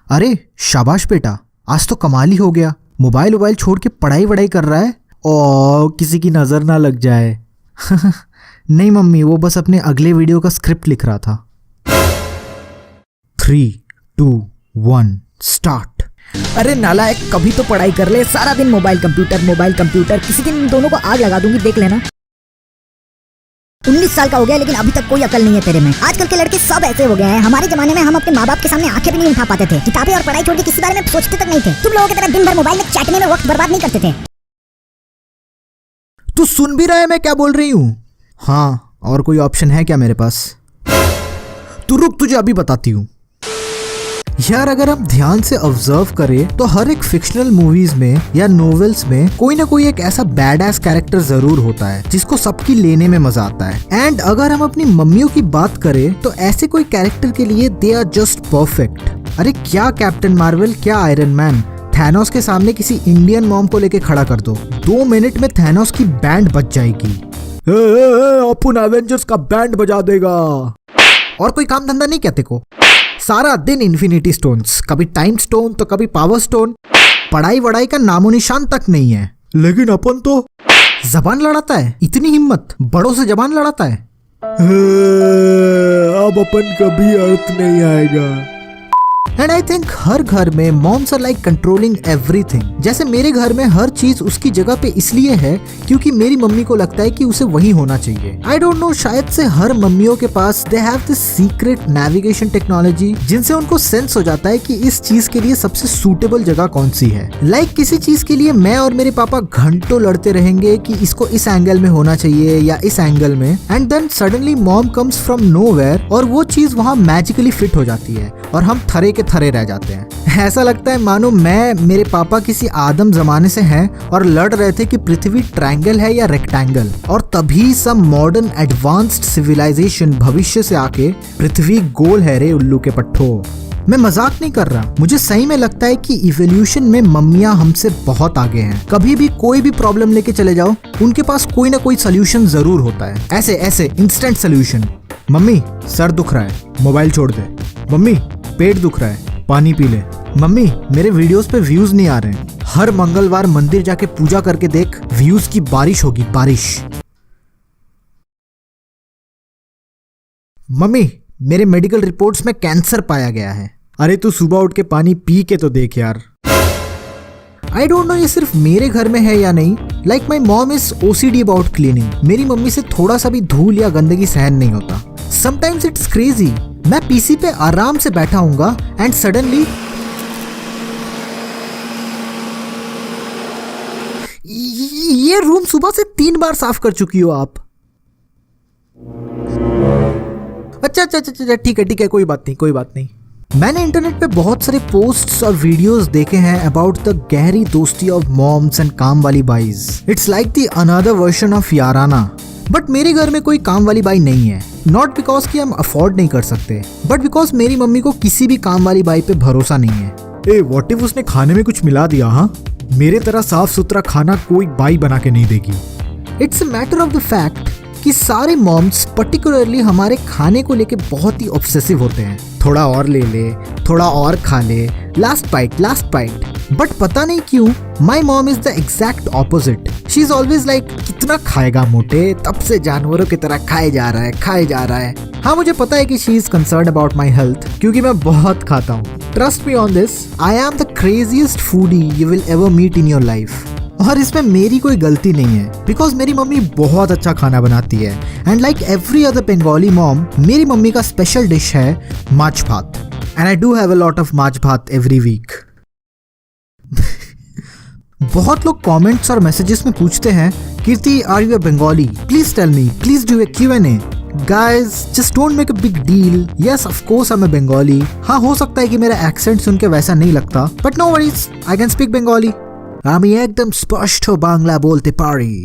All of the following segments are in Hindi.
अरे शाबाश बेटा, आज तो कमाल ही हो गया। मोबाइल छोड़ के पढ़ाई वढ़ाई कर रहा है और किसी की नज़र ना लग जाए। नहीं मम्मी, वो बस अपने अगले वीडियो का स्क्रिप्ट लिख रहा था। 3, 2, 1 स्टार्ट। अरे नालायक, कभी तो पढ़ाई कर ले, सारा दिन मोबाइल कंप्यूटर। किसी दिन इन दोनों को आग लगा दूंगी, देख लेना। 19 साल का हो गया लेकिन अभी तक कोई अकल नहीं है तेरे में। आजकल के लड़के सब ऐसे हो गए हैं। हमारे जमाने में हम अपने माँ बाप के सामने आंखें भी नहीं उठा पाते थे। किताबें और पढ़ाई छोड़ के किसी बारे में सोचते तक नहीं थे। तुम लोगों की तरह दिन भर मोबाइल में चैटने में वक्त बर्बाद नहीं करते थे। तू सुन भी रहा है मैं क्या बोल रही हूँ? हाँ, और कोई ऑप्शन है क्या मेरे पास? तू रुक, तुझे अभी बताती हूँ। यार अगर हम ध्यान से ऑब्जर्व करें तो हर एक फिक्शनल मूवीज में या नॉवेल्स में कोई ना कोई एक ऐसा बैड एस कैरेक्टर जरूर होता है जिसको सबकी लेने में मजा आता है। एंड अगर हम अपनी मम्मियों की बात करें तो ऐसे कोई कैरेक्टर के लिए दे आर जस्ट परफेक्ट। अरे क्या कैप्टन मार्वल, क्या आयरन मैन, थैनोस के सामने किसी इंडियन मॉम को लेके खड़ा कर दो, 2 मिनट में थैनोस की बैंड बज जाएगी। अपन एवेंजर्स का बैंड बजा देगा। और कोई काम धंधा नहीं कहते को, सारा दिन इन्फिनिटी स्टोन्स, कभी टाइम स्टोन तो कभी पावर स्टोन। पढ़ाई वढ़ाई का नामो निशान तक नहीं है। लेकिन अपन तो जबान लड़ाता है। इतनी हिम्मत, बड़ों से जबान लड़ाता है। अब अपन कभी अर्थ नहीं आएगा। एंड आई थिंक हर घर में moms are like controlling everything. जैसे मेरे घर में हर चीज उसकी जगह पे इसलिए है क्योंकि मेरी मम्मी को लगता है कि उसे वही होना चाहिए। आई डोंट नो, शायद से हर मम्मियों के पास they have this secret navigation technology जिनसे उनको सेंस हो जाता है कि इस चीज के लिए सबसे सूटेबल जगह कौन सी है। लाइक किसी चीज के लिए मैं और मेरे पापा घंटों लड़ते रहेंगे कि इसको इस एंगल में होना चाहिए या इस एंगल में, and then suddenly mom comes from nowhere और वो चीज वहां मैजिकली फिट हो जाती है और हम थरे के थरे रह जाते हैं। ऐसा लगता है मानो मैं मेरे पापा किसी आदम जमाने से हैं और लड़ रहे थे कि पृथ्वी ट्रायंगल है या रेक्टेंगल, और तभी सब मॉडर्न एडवांस्ड सिविलाइजेशन भविष्य से आके पृथ्वी गोल है रे उल्लू के पट्टो। मैं मजाक नहीं कर रहा, मुझे सही में लगता है कि इवोल्यूशन में मम्मियां हमसे बहुत आगे हैं। कभी भी कोई भी प्रॉब्लम लेके चले जाओ, उनके पास कोई ना कोई सोल्यूशन जरूर होता है। ऐसे इंस्टेंट सोल्यूशन। मम्मी सर दुख रहा है, मोबाइल छोड़ दे। मम्मी पेट दुख रहा है, पानी पी ले। मम्मी मेरे वीडियोस पे व्यूज नहीं आ रहे हैं, हर मंगलवार मंदिर जाके पूजा करके देख, व्यूज की बारिश होगी, बारिश। मम्मी मेरे मेडिकल रिपोर्ट्स में कैंसर पाया गया है। अरे तू सुबह उठ के पानी पी के तो देख यार। आई डोंट नो ये सिर्फ मेरे घर में है या नहीं। Like my mom is OCD about cleaning. मेरी मम्मी से थोड़ा सा भी धूल या गंदगी सहन नहीं होता। समटाइम्स इट्स क्रेजी, मैं पीसी पे आराम से बैठा हूँगा एंड सडनली ये रूम सुबह से 3 बार साफ कर चुकी हो आप। अच्छा ठीक है, कोई बात नहीं। मैंने इंटरनेट पे बहुत सारे पोस्ट्स और वीडियोस देखे हैं अबाउट द गहरी दोस्ती ऑफ मॉम्स एंड काम वाली बाईज। It's like the another version of Yaarana. बट मेरे घर में कोई काम वाली बाई नहीं है। नॉट बिकॉज कि हम अफोर्ड नहीं कर सकते, बट बिकॉज मेरी मम्मी को किसी भी काम वाली बाई पे भरोसा नहीं है। व्हाट इफ उसने खाने में कुछ मिला दिया? हाँ, मेरे तरह साफ सुथरा खाना कोई बाई बना के नहीं देगी। It's a matter of the fact कि सारे मॉम्स पर्टिकुलरली हमारे खाने को लेके बहुत ही ऑब्सेसिव होते हैं। थोड़ा और ले ले, थोड़ा और खा ले, लास्ट बाइट। बट पता नहीं क्यों my mom is the exact opposite. She is always like, कितना खाएगा मोटे, तब से जानवरों की तरह खाए जा रहा है। हाँ, मुझे पता है कि she is concern about my health क्योंकि मैं बहुत खाता हूँ। Trust me on this, I am the craziest foodie you will ever meet in your life. और इसमें मेरी कोई गलती नहीं है बिकॉज मेरी मम्मी बहुत अच्छा खाना बनाती है। And like every other Bengali mom, मेरी मम्मी का स्पेशल डिश है माछ भात। And I do have a lot of माछ भात एवरी वीक। बहुत लोग कमेंट्स और मैसेजेस में पूछते हैं, Kirti are you a Bengali? Please tell me, please do a Q&A। Guys, just don't make a big deal. Yes, of course I'm a Bengali. हाँ, हो सकता है कि मेरा एक्सेंट सुन के वैसा नहीं लगता, but no worries, I can speak Bengali. আমি একদম স্পষ্ট বাংলা বলতে পারি।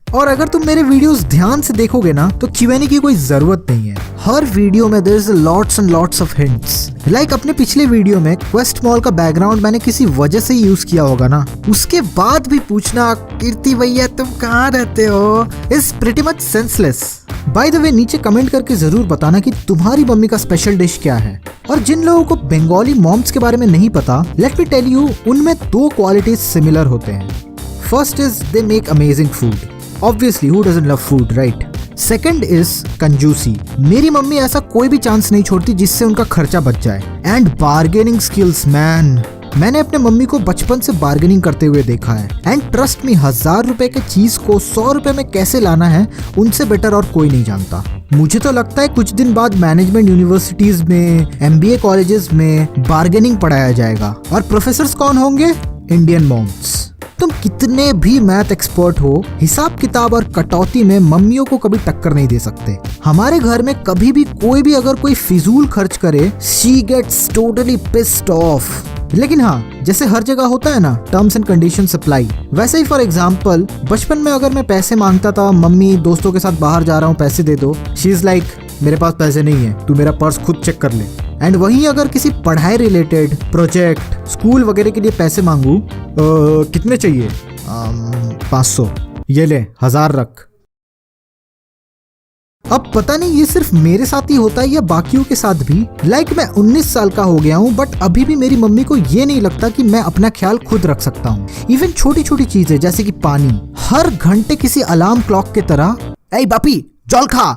और अगर तुम मेरे वीडियोस ध्यान से देखोगे ना तो Q&A की कोई जरूरत नहीं है। हर वीडियो में there is lots and lots of hints. Like अपने पिछले वीडियो में क्वेस्ट मॉल का बैकग्राउंड मैंने किसी वजह से ही यूज किया होगा ना, उसके बाद भी पूछना कीर्ति भैया तुम कहाँ रहते हो is pretty much senseless. By the way नीचे कमेंट करके जरूर बताना कि तुम्हारी मम्मी का स्पेशल डिश क्या है। और जिन लोगों को बंगाली मॉम्स के बारे में नहीं पता, लेट मी टेल यू, उनमें 2 क्वालिटीज सिमिलर होते हैं। First is they make amazing food, obviously who doesn't love food, right. Second is कंजूसी। मेरी मम्मी ऐसा कोई भी चांस नहीं छोड़ती जिससे उनका खर्चा बच जाए। एंड बार्गेनिंग स्किल्स मैन, मैंने अपने मम्मी को बचपन से बार्गेनिंग करते हुए देखा है। एंड ट्रस्ट मी, 1000 रुपए के चीज को 100 रुपए में कैसे लाना है उनसे बेटर और कोई नहीं जानता। मुझे तो लगता है कुछ दिन बाद मैनेजमेंट यूनिवर्सिटीज में, MBA कॉलेजेस में बार्गेनिंग पढ़ाया जाएगा। और प्रोफेसर्स कौन होंगे? Indian moms. तुम कितने भी मैथ एक्सपर्ट हो, हिसाब किताब और कटौती में मम्मियों को कभी टक्कर नहीं दे सकते। हमारे घर में कभी भी कोई भी अगर कोई फिजूल खर्च करे, she gets totally pissed off. लेकिन हाँ, जैसे हर जगह होता है ना, टर्म्स एंड कंडीशन अप्लाई, वैसे ही फॉर एग्जाम्पल बचपन में अगर मैं पैसे मांगता था, मम्मी दोस्तों के साथ बाहर जा रहा हूँ पैसे दे दो, शी इज लाइक मेरे पास पैसे नहीं है, तू मेरा पर्स खुद चेक कर ले। एंड वहीं अगर किसी पढ़ाई रिलेटेड प्रोजेक्ट, स्कूल वगैरह के लिए पैसे मांगू, कितने चाहिए? 500, ये ले 1000 रख। अब पता नहीं ये सिर्फ मेरे साथ ही होता है या बाकियों के साथ भी। लाइक मैं 19 साल का हो गया हूँ, बट अभी भी मेरी मम्मी को ये नहीं लगता कि मैं अपना ख्याल खुद रख सकता हूँ। इवन छोटी छोटी चीजें जैसे कि पानी, हर घंटे किसी अलार्म क्लॉक की तरह, ए बापी जल खा।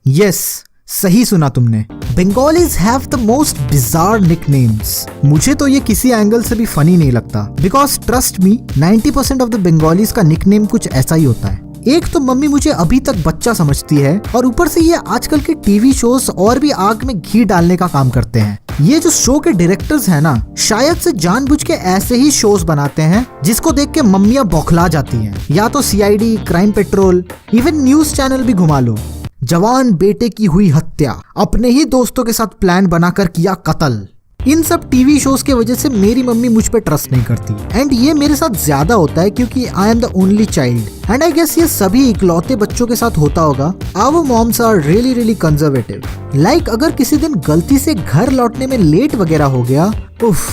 यस, सही सुना तुमने। Bengalis have the most bizarre nicknames. मुझे तो ये किसी एंगल से भी फनी नहीं लगता, because trust me, 90% of the Bengalis का निकनेम कुछ ऐसा ही होता है। एक तो मम्मी मुझे अभी तक बच्चा समझती है, और ऊपर से ये आजकल के टीवी शोज और भी आग में घी डालने का काम करते हैं। ये जो शो के डायरेक्टर्स हैं ना, शायद से जानबूझ के ऐसे ही शोज बनाते हैं जिसको देख के मम्मियां बौखला जाती हैं। या तो CID, crime petrol, even news channel भी घुमा लो। जवान बेटे की हुई हत्या, अपने ही दोस्तों के साथ प्लान बनाकर किया कत्ल। इन सब टीवी शोज के वजह से मेरी मम्मी मुझ पे ट्रस्ट नहीं करती। एंड ये मेरे साथ ज्यादा होता है क्योंकि I am the only child. And I guess ये सभी इकलौते बच्चों के साथ होता होगा। Our moms are really really conservative. Like अगर किसी दिन गलती से घर लौटने में लेट वगैरह हो गया, उफ,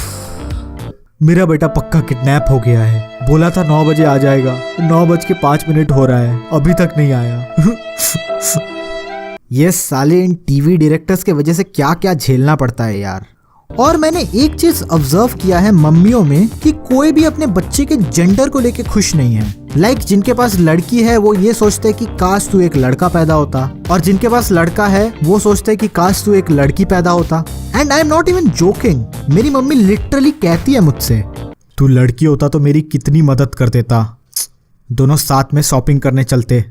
मेरा बेटा पक्का किडनैप हो गया है, बोला था 9 बजे आ जाएगा, 9:05 हो रहा है, अभी तक नहीं आया। ये साले इन टीवी डायरेक्टर्स के वजह से क्या क्या झेलना पड़ता है यार। और मैंने एक चीज ऑब्जर्व किया है मम्मियों में कि कोई भी अपने बच्चे के जेंडर को लेके खुश नहीं है। लाइक जिनके पास लड़की है वो ये सोचते हैं कि काश तू एक लड़का पैदा होता, और जिनके पास लड़का है वो सोचते हैं कि काश तू एक लड़की पैदा होता। And I am not even joking, मेरी मम्मी लिटरली कहती है मुझसे, तू लड़की होता तो मेरी कितनी मदद कर देता, दोनों साथ में शॉपिंग करने चलते।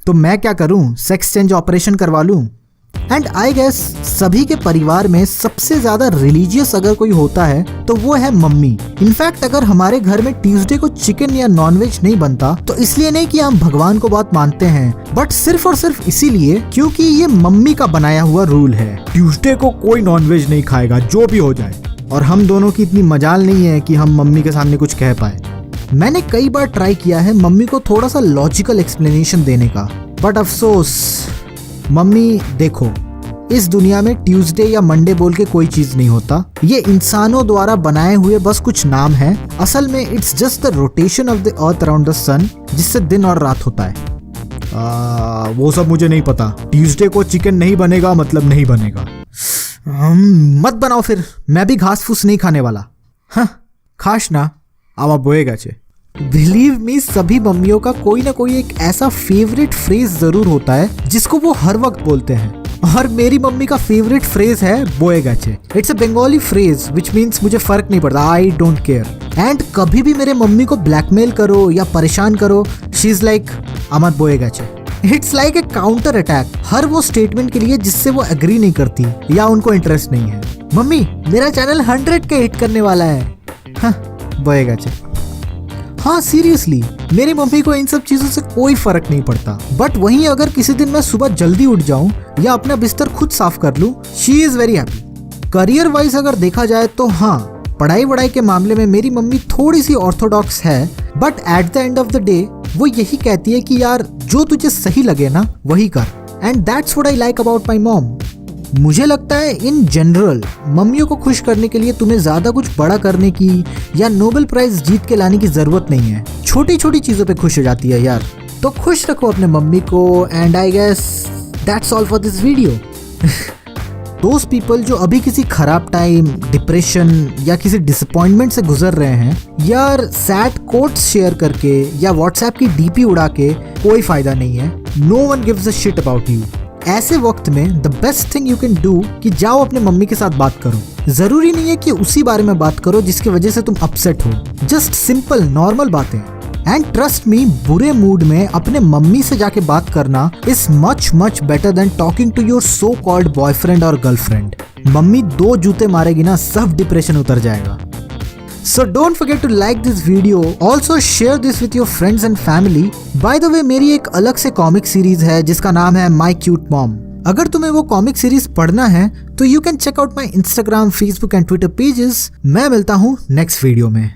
तो मैं क्या करूं, सेक्स चेंज ऑपरेशन करवा लूं? एंड आई गेस सभी के परिवार में सबसे ज्यादा रिलीजियस अगर कोई होता है तो वो है मम्मी। इनफैक्ट अगर हमारे घर में ट्यूसडे को चिकन या नॉनवेज नहीं बनता तो इसलिए नहीं कि हम भगवान को बहुत मानते हैं, बट सिर्फ और सिर्फ इसीलिए क्योंकि ये मम्मी का बनाया हुआ रूल है। ट्यूसडे को कोई नॉनवेज नहीं खाएगा, जो भी हो जाए। और हम दोनों की इतनी मजाल नहीं है कि हम मम्मी के सामने कुछ कह पाए। मैंने कई बार ट्राई किया है मम्मी को थोड़ा सा लॉजिकल एक्सप्लेनेशन देने का, बट अफसोस मम्मी देखो, इस दुनिया में ट्यूसडे या मंडे बोल के कोई चीज नहीं होता। ये इंसानों द्वारा बनाए हुए बस कुछ नाम है। असल में it's just the rotation of the earth around the sun, जिससे दिन और रात होता है। वो सब मुझे नहीं पता। ट्यूसडे को चिकन नहीं बनेगा मतलब नहीं बनेगा। मत बनाओ फिर, मैं भी घास फूस नहीं खाने वाला। हाँ, खाश ना आवा बोएगा चे। बिलीव मी, सभी मम्मियों का कोई ना कोई एक ऐसा फेवरेट फ्रेज जरूर होता है जिसको वो हर वक्त बोलते हैं। और मेरी मम्मी का फेवरेट फ्रेज है बोएगाचे। It's a Bengali phrase which means मुझे फर्क नहीं पड़ता, आई डोंट केयर। एंड कभी भी मेरे मम्मी को ब्लैकमेल करो या परेशान करो, शी इज लाइक अमत बोएगाचे। It's like a counter attack हर वो स्टेटमेंट के लिए जिससे वो एग्री नहीं करती या उनको इंटरेस्ट नहीं है। मम्मी मेरा चैनल 100 के हिट करने वाला है। हाँ, बोएगाचे। हाँ सीरियसली, मेरी मम्मी को इन सब चीजों से कोई फर्क नहीं पड़ता। बट वहीं अगर किसी दिन मैं सुबह जल्दी उठ जाऊं या अपना बिस्तर खुद साफ कर लूं, she is very happy. Career wise अगर देखा जाए तो हाँ, पढ़ाई वढ़ाई के मामले में मेरी मम्मी थोड़ी सी ऑर्थोडॉक्स है, but at the end of the day वो यही कहती है कि यार जो तुझे सही लगे ना वही कर। And that's what I like about my mom. मुझे लगता है इन जनरल मम्मियों को खुश करने के लिए तुम्हें ज्यादा कुछ बड़ा करने की या नोबेल प्राइज जीत के लाने की जरूरत नहीं है। छोटी छोटी चीजों पे खुश हो जाती है यार। तो खुश रखो अपने मम्मी को and I guess that's all for this video. दोस्त पीपल जो अभी किसी खराब टाइम, डिप्रेशन या किसी डिसअपॉइंटमेंट से गुजर रहे हैं, यार सैड कोट्स शेयर करके या व्हाट्सएप की डीपी उड़ा के कोई फायदा नहीं है। No one gives a shit about you. ऐसे वक्त में the best thing you can do कि जाओ अपने मम्मी के साथ बात करो। जरूरी नहीं है कि उसी बारे में बात करो जिसकी वजह से तुम अपसेट हो, जस्ट सिंपल नॉर्मल बातें। एंड ट्रस्ट मी, बुरे मूड में अपने मम्मी से जाके बात करना is much much better than talking to your so called boyfriend और गर्लफ्रेंड। मम्मी 2 जूते मारेगी ना, सब डिप्रेशन उतर जाएगा। So don't forget to like this video. Also share this with your friends and family. By the way, मेरी एक अलग से कॉमिक सीरीज है जिसका नाम है My Cute Mom. अगर तुम्हें वो कॉमिक सीरीज पढ़ना है तो you can check out my Instagram, Facebook and Twitter pages. मैं मिलता हूँ नेक्स्ट वीडियो में।